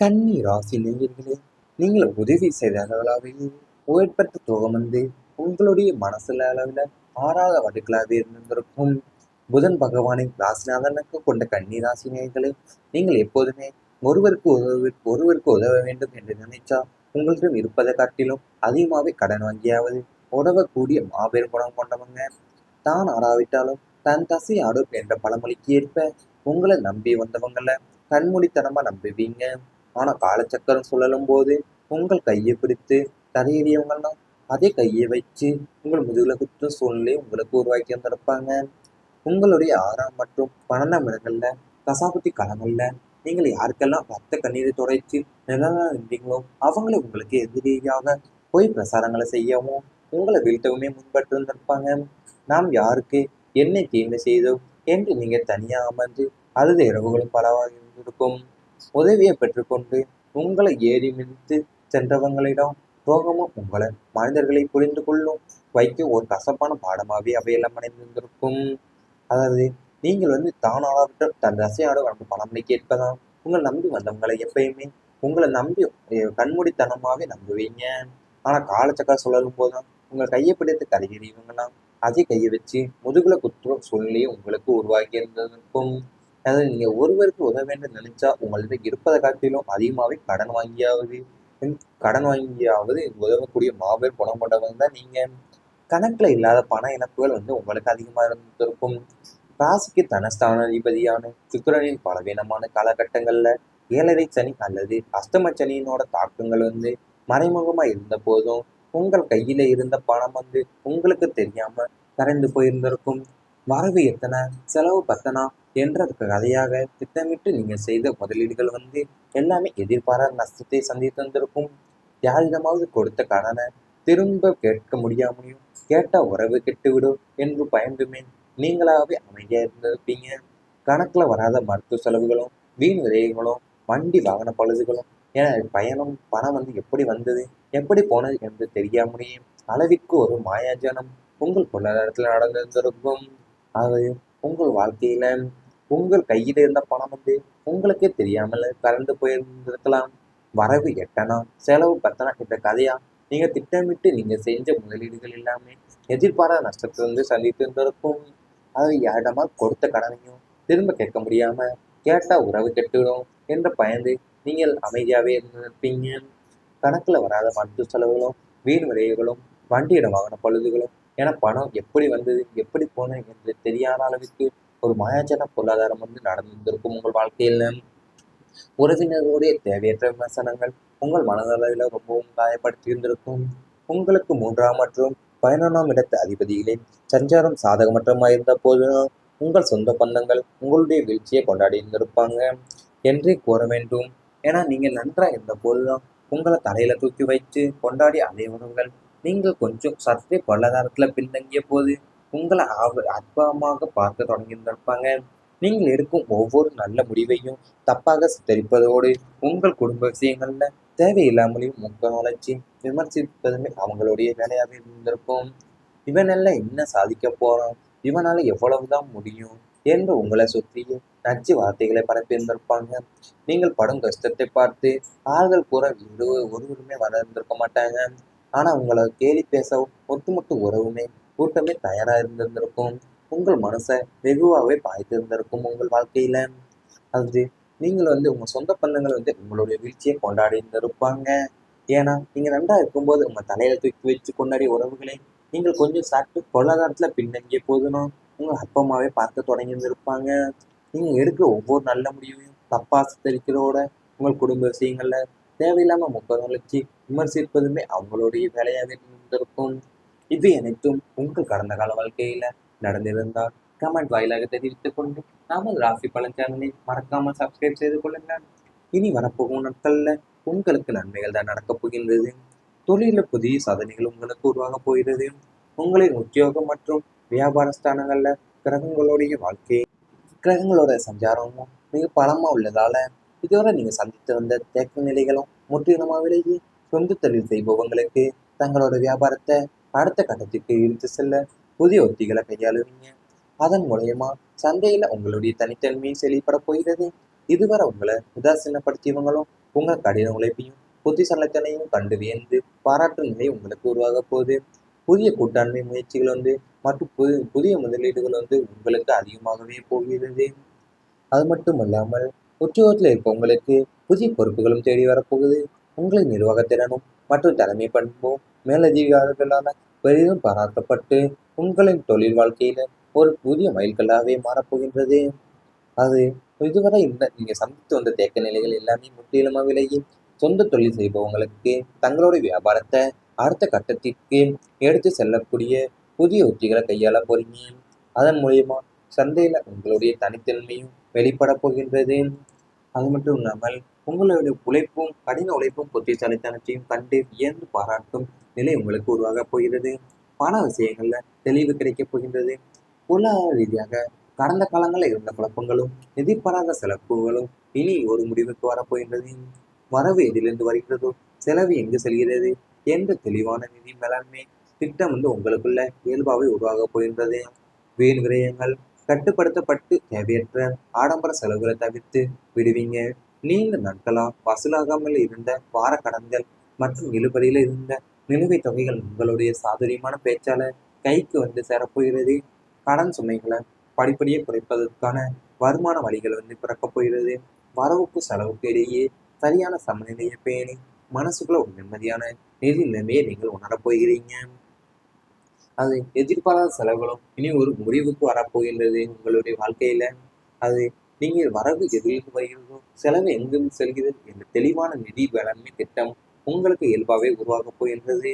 கன்னி ராசி நேயர்களே, நீங்கள் உதவி செய்த அளவில் புகழ்பெற்ற துகம் வந்து உங்களுடைய மனசுல அளவில் ஆறாத வடுக்களாகவே இருந்திருக்கும். புதன் பகவானின் ராசிநாதனுக்கு கொண்ட கன்னி ராசி நேயர்களே, நீங்கள் எப்போதுமே ஒருவருக்கு உதவ வேண்டும் என்று நினைச்சா உங்களிடம் இருப்பதை காட்டிலும் அதிகமாகவே கடன் வாங்கியாவது உதவக்கூடிய மாபெரும் குணம் கொண்டவங்க. தான் ஆடாவிட்டாலும் தன் தசை ஆடும் என்ற பழமொழிக்கு ஏற்ப உங்களை நம்பி வந்தவங்கள கண்மூடித்தனமா நம்புவீங்க. ஆனா காலச்சக்கரம் சுழலும் போது உங்கள் கையை பிடித்து தரையேறியவங்கன்னா அதே கையை வச்சு உங்கள் முதுகுல குத்தும் சூழ்நிலையை உங்களுக்கு உருவாக்கி வந்திருப்பாங்க. உங்களுடைய 6ஆம் மற்றும் 12ஆம் இடங்கள்ல தசாபுத்தி காலங்கள்ல நீங்கள் யாருக்கெல்லாம் ரத்த கண்ணீரை துடைத்து நிழலா இருந்தீங்களோ அவங்கள உங்களுக்கு எதிரியாக போய் பிரசாரங்களை செய்யவும் உங்களை வீழ்த்தவுமே முன்பட்டு வந்திருப்பாங்க. நாம் யாருக்கு என்ன தீமை செய்தோம் என்று நீங்க தனியா அமர்ந்து அழுத இரவுகளும் பலவாக இருந்திருக்கும். உதவியை பெற்றுக்கொண்டு உங்களை ஏறி மிதித்து சென்றவங்களிடம் துரோகமும் உங்களை மனிதர்களை புரிந்து கொள்ளும் வைக்க ஒரு கசப்பான பாடமாகவே அவையெல்லாம் அடைந்திருந்திருக்கும். அதாவது நீங்கள் வந்து தானாக தன் ரசையோட வந்து பணமளி கேட்பதாம் உங்களை நம்பி வந்தவங்களை எப்பயுமே உங்களை நம்பி கண்மூடித்தனமாகவே நம்புவீங்க. ஆனால் காலச்சக்கர சுழலும் போதுதான் உங்கள் கையை பிடித்து கரைகிறீங்களாம் அதே கையை வச்சு முதுகுல குத்துற சூழ்நிலையை உங்களுக்கு உருவாக்கி இருந்திருக்கும். அதாவது நீங்கள் ஒருவருக்கு உதவ வேண்டும் நினைச்சா உங்கள்கிட்ட இருப்பதை காட்டிலும் அதிகமாகவே கடன் வாங்கியாவது உதவக்கூடிய மாபெரும் குணம் கொண்டவங்க தான் நீங்கள். கணக்கில் இல்லாத பண இழப்புகள் வந்து உங்களுக்கு அதிகமாக இருந்திருக்கும். ராசிக்கு தனஸ்தான அதிபதியான சுக்கிரனின் பலவீனமான காலகட்டங்களில் 7.5 சனி அல்லது அஷ்டம சனியினோட தாக்கங்கள் வந்து மறைமுகமாக இருந்த போதும் உங்கள் கையில் இருந்த பணம் வந்து உங்களுக்கு தெரியாம கரைந்து போயிருந்திருக்கும். வரவு எத்தனை செலவு பத்தனா என்ற கதையாக திட்டமிட்டு நீங்கள் செய்த முதலீடுகள் வந்து எல்லாமே எதிர்பாராத நஷ்டத்தை சந்தித்து வந்திருக்கும். யாரிடமாவது கொடுத்த கடனை திரும்ப கேட்க முடியாமையும் கேட்ட உறவு கெட்டுவிடும் என்று பயந்துமே நீங்களாகவே அமைதியாக இருந்திருப்பீங்க. கணக்கில் வராத மருத்துவ செலவுகளும் வீண் விரயங்களும் வண்டி வாகன பழுதுகளும் என பயணம் பணம் வந்து எப்படி வந்தது எப்படி போனது என்று தெரியாமலேயே அளவிற்கு ஒரு மாயாஜனம் உங்கள் பொருளாதாரத்தில் நடந்திருந்திருக்கும். அது உங்கள் வாழ்க்கையில உங்கள் கையில் இருந்த பணம் வந்து உங்களுக்கே தெரியாமல் கறந்து போயிருந்திருக்கலாம். வரவு எட்டனா செலவு பத்தனா என்ற கதையா நீங்க திட்டமிட்டு நீங்க செஞ்ச முதலீடுகள் எல்லாமே எதிர்பாராத நஷ்டத்தை வந்து சந்தித்து இருந்திருக்கும். அது யாரிடமா கொடுத்த கடனையும் திரும்ப கேட்க முடியாம கேட்டா உறவு கெட்டுவிடும் என்று பயந்து நீங்கள் அமைதியாகவே இருந்திருப்பீங்க. கணக்கில் வராத மருத்துவ செலவுகளும் வீண் விரைவுகளும் வண்டியிட வாகன பழுதுகளும் என பணம் எப்படி வந்தது எப்படி போனது என்று தெரியாத அளவிற்கு ஒரு மாயாஜன பொருளாதாரம் வந்து நடந்திருந்திருக்கும் உங்கள் வாழ்க்கையில். உறவினர்களுடைய தேவையற்ற விமர்சனங்கள் உங்கள் மனதளவில் ரொம்பவும் காயப்படுத்தி இருந்திருக்கும். உங்களுக்கு 3ஆம் மற்றும் 11ஆம் இடத்து அதிபதிகளின் சஞ்சாரம் சாதகமற்றமாக இருந்த போதும் உங்கள் சொந்த பந்தங்கள் உங்களுடைய வீழ்ச்சியை கொண்டாடி இருந்திருப்பாங்க என்றே கூற வேண்டும். ஏன்னா நீங்கள் நன்றாக இருந்த போதுதான் உங்களை தலையில தூக்கி வைத்து கொண்டாடி அனைவர்கள் நீங்கள் கொஞ்சம் சற்றே பொருளாதாரத்தில் பின்தங்கிய போது உங்களை அற்பமாக பார்க்க தொடங்கியிருந்திருப்பாங்க. நீங்கள் எடுக்கும் ஒவ்வொரு நல்ல முடிவையும் தப்பாக சித்தரிப்பதோடு உங்கள் குடும்ப விஷயங்கள்ல தேவையில்லாமலையும் முக்க நுழைச்சி விமர்சிப்பதுமே அவங்களுடைய வேலையாக இருந்திருக்கும். இவனெல்லாம் என்ன சாதிக்க போறான், இவனால எவ்வளவுதான் முடியும் என்று உங்களை சுற்றி நச்சு வார்த்தைகளை பரப்பியிருந்திருப்பாங்க. நீங்கள் படும் கஷ்டத்தை பார்த்து ஆள்கள் கூற ஒருவருமே வளர்ந்திருக்க மாட்டாங்க. ஆனா உங்களை கேலி பேச ஒட்டுமொத்த உறவுமே கூட்டமே தயாரா இருந்திருந்திருக்கும். உங்கள் மனசை வெகுவாகவே பாய்த்திருந்திருக்கும் உங்கள் வாழ்க்கையில. அது நீங்கள் வந்து உங்க சொந்த பந்தங்கள் வந்து உங்களுடைய வீழ்ச்சியை கொண்டாடி இருந்திருப்பாங்க. ஏன்னா நீங்க நன்றா இருக்கும்போது உங்க தலையில தூக்கி வச்சு கொண்டாடிய உறவுகளை நீங்கள் கொஞ்சம் சாப்பிட்டு பொருளாதாரத்துல பின்னங்கிய போதுனா உங்க அப்பா அம்மாவே பார்க்க தொடங்கி இருந்திருப்பாங்க. நீங்க எடுக்கிற ஒவ்வொரு நல்ல முடிவையும் தப்பா சித்தரிக்கிறதோட உங்கள் குடும்ப விஷயங்கள்ல தேவையில்லாம முக்கவங்களுக்கு விமர்சிப்பதுமே அவங்களுடைய வேலையாக இருந்திருக்கும். இவை அனைத்தும் உங்கள் கடந்த கால வாழ்க்கையில நடந்திருந்தால் கமெண்ட் வாயிலாக தெரிவித்துக் கொண்டு நமது ராசி பலன் சேனலை மறக்காமல் சப்ஸ்கிரைப் செய்து கொள்ளுங்கள். இனி வரப்போகும் நாட்கள்ல உங்களுக்கு நன்மைகள் தான் நடக்கப் போகின்றது. தொழிலில் புதிய சாதனைகள் உங்களுக்கு உருவாக போகிறது. உங்களின் உத்தியோகம் மற்றும் வியாபார ஸ்தானங்கள்ல கிரகங்களுடைய வாழ்க்கை கிரகங்களோட சஞ்சாரமும் மிக பலமா உள்ளதால இதுவரை நீங்க சந்தித்து வந்த தேக்க நிலைகளும் முற்றிலுமாக விலகி சொந்த தொழில் செய்பவங்களுக்கு தங்களோட வியாபாரத்தை அடுத்த கட்டத்திற்கு இழுத்து செல்ல புதிய உத்திகளை கையாளுவீங்க. அதன் மூலயமா சந்தையில உங்களுடைய தனித்தன்மையை செழிப்பட போகிறது. இதுவரை உங்களை உதாசீனப்படுத்தியவங்களும் உங்கள் கடின உழைப்பையும் புத்திசாலித்தனையும் கண்டு வியந்து பாராட்டும் நிலை உங்களுக்கு உருவாக போகுது. புதிய கூட்டாண்மை முயற்சிகள் மற்றும் புதிய முதலீடுகள் உங்களுக்கு அதிகமாகவே போகிறது. அது மட்டும் இல்லாமல் உத்தியோகத்தில் இருப்பவங்களுக்கு புதிய பொறுப்புகளும் தேடி வரப்போகுது. உங்களின் நிர்வாகத்திறனும் மற்றும் தலைமை பண்பும் மேலதிகாரிகளால் பெரிதும் பாராட்டப்பட்டு உங்களின் தொழில் வாழ்க்கையில ஒரு புதிய மைல்கல்லாகவே மாறப்போகின்றது. அது இதுவரை நீங்கள் சந்தித்து வந்த தேக்க நிலைகள் எல்லாமே முற்றிலுமாக விலகி சொந்த தொழில் செய்பவங்களுக்கு தங்களுடைய வியாபாரத்தை அடுத்த கட்டத்திற்கு எடுத்து செல்லக்கூடிய புதிய உத்திகளை கையாள போறீங்க. அதன் மூலியமா சந்தையில் உங்களுடைய தனித்தன்மையும் வெளிப்பட போகின்றது. அது மட்டும் இல்லாமல் உங்களுடைய உழைப்பும் கடின உழைப்பும் புத்திசாலித்தனத்தையும் கண்டு வியந்து பாராட்டும் நிலை உங்களுக்கு உருவாக போகிறது. பண விஷயங்கள்ல தெளிவு கிடைக்கப் போகின்றது. பொருளாதார ரீதியாக கடந்த காலங்களில் இருந்த குழப்பங்களும் எதிர்பாராத செலவுகளும் இனி ஒரு முடிவுக்கு வரப்போகின்றது. வரவு எதிலிருந்து வருகிறதோ, செலவு எங்கு செல்கிறது என்ற தெளிவான நிதி மேலாண்மை திட்டம் உங்களுக்குள்ள இயல்பாகவே உருவாகப் போகின்றது. வீண் விரயங்கள் கட்டுப்படுத்தப்பட்டு தேவையற்ற ஆடம்பர செலவுகளை தவிர்த்து விடுவீங்க. நீண்ட நாட்களா வசூலாகாமல் இருந்த வார கடன்கள் மற்றும் இழுபறியில் இருந்த நிலுவைத் தொகைகள் உங்களுடைய சாதுரியமான பேச்சால கைக்கு சேரப்போகிறது. கடன் சுமைகளை படிப்படியே குறைப்பதற்கான வருமான வழிகள் பிறக்கப் போகிறது. வரவுக்கு செலவுக்கு இடையே சரியான சமநிலையை பேணி மனசுக்குள்ள ஒரு நிம்மதியான நிதி நிலைமையை நீங்கள் உணரப் போகிறீங்க. அது எதிர்பாராத செலவுகளும் இனி ஒரு முடிவுக்கு வரப்போகின்றது உங்களுடைய வாழ்க்கையில. அது நீங்கள் வரவு எதிலிருந்து வருகிறதோ, செலவு எங்கிருந்து செல்கிறது என்ற தெளிவான நிதி வேளாண்மை திட்டம் உங்களுக்கு இயல்பாகவே உருவாகப் போகின்றது.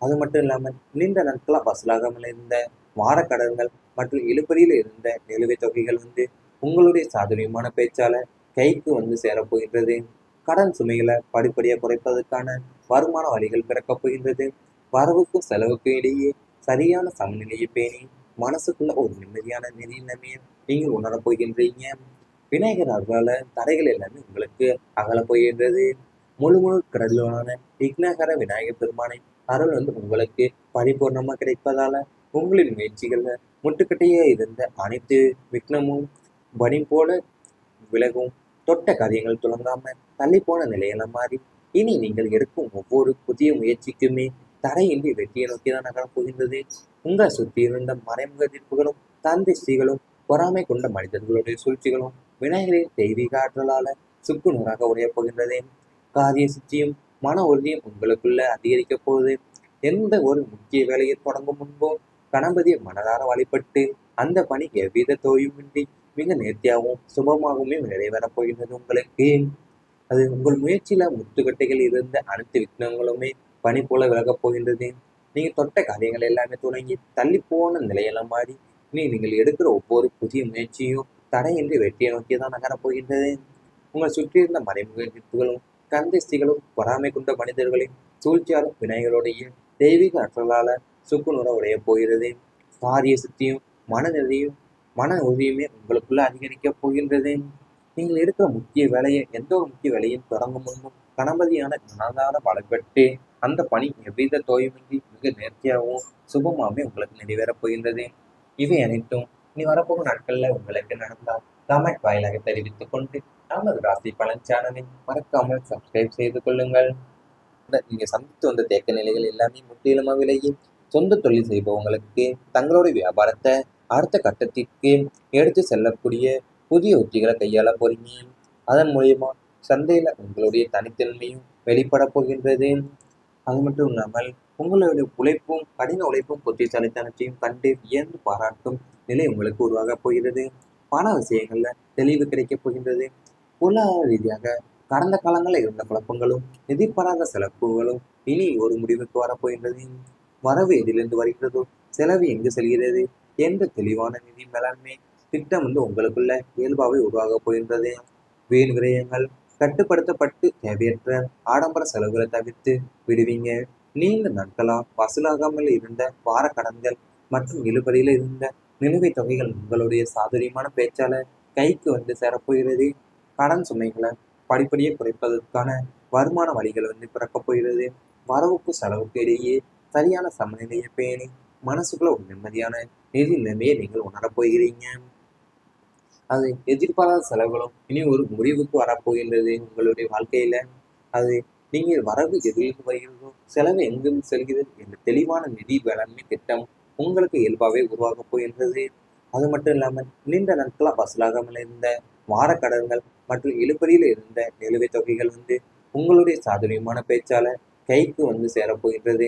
அது மட்டும் இல்லாமல் நீண்ட நாட்களாக வசூலாகாமல் இருந்த வாரக்கடன்கள் மற்றும் இழுபறியில் இருந்த நிலுவைத் தொகைகள் உங்களுடைய சாதுரியமான பேச்சால கைக்கு சேரப்போகின்றது. கடன் சுமைகளை படிப்படியாக குறைப்பதற்கான வருமான வழிகள் பிறக்கப் போகின்றது. வரவுக்கும் செலவுக்கும் இடையே சரியான சமநிலையை பேணி மனசுக்குள்ள ஒரு நிம்மதியான நிதி நிலைமையை நீங்கள் உணரப் போகின்றீங்க. விநாயகர் அருளால தடைகள் எல்லாமே உங்களுக்கு அகல போகின்றது. முழு கடலான விக்னகர விநாயகர் பெருமானை அருள் உங்களுக்கு பரிபூர்ணமா கிடைப்பதால உங்களின் முயற்சிகள்ல முட்டுக்கட்டையே இருந்த அனைத்து விக்னமும் பனி போல விலகும். தொட்ட காரியங்கள் தொடங்காம தள்ளி போன நிலையெல்லாம் மாறி இனி நீங்கள் எடுக்கும் ஒவ்வொரு புதிய முயற்சிக்குமே தடையின்றி வெற்றியை நோக்கி தான் நகரப் போகின்றது. உங்களை சுற்றி இருந்த மறைமுக எதிர்ப்புகளும் தந்திஷ்டிகளும் பொறாமை கொண்ட மனிதர்களுடைய சூழ்ச்சிகளும் விநாயகரின் தெய்வீக ஆற்றலால சுக்கு நூறாக உடையப் போகின்றது. காரிய சித்தியும் மன உறுதியும் உங்களுக்குள்ள அதிகரிக்கப் போகுது. எந்த ஒரு முக்கிய வேலையை தொடங்கும் முன்போ கணபதியை மனதார வழிபட்டு அந்த பணி எவ்வித தோயுமின்றி மிக நேர்த்தியாகவும் சுபமாகவுமே நிறைவேறப் போகின்றது உங்களுக்கு. அது உங்கள் முயற்சியில முத்துக்கட்டைகள் இருந்த அனைத்து விக்னங்களுமே பனி போல விலகப் போகின்றது. நீங்கள் தொட்ட காரியங்கள் எல்லாமே தொடங்கி தள்ளி போன நிலையெல்லாம் மாறி நீங்கள் எடுக்கிற ஒவ்வொரு புதிய முயற்சியும் தடையின்றி வெற்றியை நோக்கி தான் நகரப் போகின்றது. உங்களை சுற்றியிருந்த மறைமுக எதிர்ப்புகளும் கந்திஸ்திகளும் பொறாமை கொண்ட மனிதர்களின் சூழ்ச்சியாலும் விநாயகருடைய தெய்வீக ஆற்றலால சுக்குநூற உடைய போகிறது. காரிய சித்தியும் மனநிலையும் மன உறுதியுமே உங்களுக்குள்ள அதிகரிக்கப் போகின்றது. நீங்கள் எடுக்கிற எந்த ஒரு முக்கிய வேலையும் தொடங்கும் முன்பும் கணபதியான மனதார வழிபட்டு அந்த பணி எவ்வித தோயுமின்றி மிக நேர்த்தியாகவும் சுபமாகவே உங்களுக்கு நிறைவேறப் போகின்றது. இவை அனைத்தும் இனி வரப்போகும் நாட்களில் உங்களுக்கு நடந்தால் கமெண்ட் வாயிலாக தெரிவித்துக் கொண்டு நமது ராசி பலன் சேனலை மறக்காமல் சப்ஸ்கிரைப் செய்து கொள்ளுங்கள். நீங்கள் சந்தித்து வந்த தேக்க நிலைகள் எல்லாமே முற்றிலுமாக விலகி சொந்த தொழில் செய்பவங்களுக்கு தங்களுடைய வியாபாரத்தை அடுத்த கட்டத்திற்கு எடுத்து செல்லக்கூடிய புதிய உத்திகளை கையாள போறீங்க. அதன் மூலியமா சந்தையில் உங்களுடைய தனித்தன்மையும் வெளிப்பட போகின்றது. அது மட்டும் இல்லாமல் உங்களுடைய உழைப்பும் கடின உழைப்பும் புத்திசாலித்தனத்தையும் கண்டு வியந்து பாராட்டும் நிலை உங்களுக்கு உருவாகப் போகிறது. பண விஷயங்கள்ல தெளிவு கிடைக்கப் போகின்றது. பொருளாதார ரீதியாக கடந்த காலங்களில் இருந்த குழப்பங்களும் எதிர்பாராத செலவுகளும் இனி ஒரு முடிவுக்கு வரப்போகின்றது. வரவு எதிலிருந்து வருகிறதோ, செலவு எங்கு செல்கிறது என்ற தெளிவான நிதி மேலாண்மை திட்டம் உங்களுக்குள்ள இயல்பாகவே உருவாகப் போகின்றது. வீண் விரயங்கள் கட்டுப்படுத்தப்பட்டு தேவையற்ற ஆடம்பர செலவுகளை தவிர்த்து விடுவீங்க. நீண்ட நாட்களா வசூலாகாமல் இருந்த வார கடன்கள் மற்றும் இழுபறியில் இருந்த நிலுவைத் தொகைகள் உங்களுடைய சாதுரியமான பேச்சால கைக்கு சேரப்போகிறது. கடன் சுமைகளை படிப்படியே குறைப்பதற்கான வருமான வழிகள் பிறக்கப் போகிறது. வரவுக்கு செலவுக்கு இடையே சரியான சமநிலையை பேணி மனசுக்குள்ள ஒரு நிம்மதியான நிதி நிலைமையை நீங்கள் உணரப் போகிறீங்க. அது எதிர்பாராத செலவுகளும் இனி ஒரு முடிவுக்கு வரப்போகின்றது உங்களுடைய வாழ்க்கையில. அது நீங்கள் வரவு எதிலிருந்து வருகிறதோ செலவு எங்கிருந்து செல்கிறது என்ற தெளிவான நிதி வேளாண்மை திட்டம் உங்களுக்கு இயல்பாகவே உருவாகப் போகின்றது. அது மட்டும் இல்லாமல் நீண்ட நாட்களாக வசூலாகாமல் இருந்த வாரக்கடன்கள் மற்றும் இழுபறியில் இருந்த நிலுவைத் தொகைகள் உங்களுடைய சாதுரியமான பேச்சால கைக்கு சேரப்போகின்றது.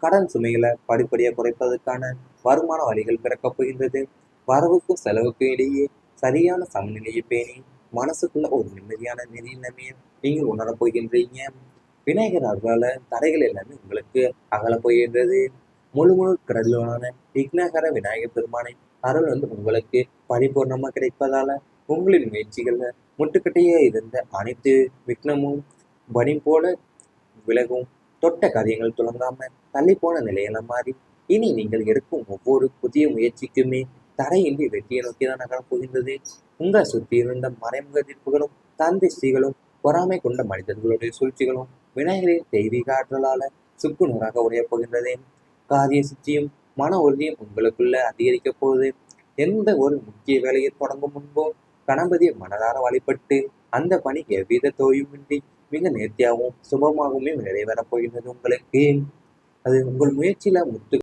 கடன் சுமைகளை படிப்படியாக குறைப்பதற்கான வருமான வழிகள் பிறக்கப் போகின்றது. வரவுக்கும் செலவுக்கும் இடையே சரியான சமநிலையை பேணி மனசுக்குள்ள ஒரு நிம்மதியான நிதி நிலைமையை நீங்கள் உணரப் போகின்றீங்க. விநாயகர் அருளால தடைகள் எல்லாமே உங்களுக்கு அகலப் போகின்றது. முழு முழு கடவுளான விக்னகர விநாயகர் பெருமானை அருள் உங்களுக்கு பரிபூர்ணமா கிடைப்பதால உங்களின் முயற்சிகள்ல முட்டுக்கட்டையே இருந்த அனைத்து விக்னமும் பனி போல விலகும். தொட்ட காரியங்கள் துளங்காம தள்ளி போன நிலையெல்லாம் மாறி இனி நீங்கள் எடுக்கும் ஒவ்வொரு புதிய முயற்சிக்குமே தடையின்றி வெற்றியை நோக்கி தான் நகரப் போகின்றது. உங்களை சுற்றி இருந்த மறைமுக எதிர்ப்புகளும் தந்திஷ்டிகளும் பொறாமை கொண்ட மனிதர்களுடைய சூழ்ச்சிகளும் விநாயகரின் தெய்வீக ஆற்றலால சுக்குநூறாக உடையப் போகின்றது. காரிய சித்தியும் மன உறுதியும் உங்களுக்குள்ள அதிகரிக்கப் போகுது. எந்த ஒரு முக்கிய வேலையை தொடங்கும் முன்போ கணபதியை மனதார வழிபட்டு அந்த பணி எவ்வித தோயுமின்றி மிக நேர்த்தியாகவும் சுபமாகவுமே நிறைவேறப் போகின்றது உங்களுக்கு. அது உங்கள் முயற்சியில முத்து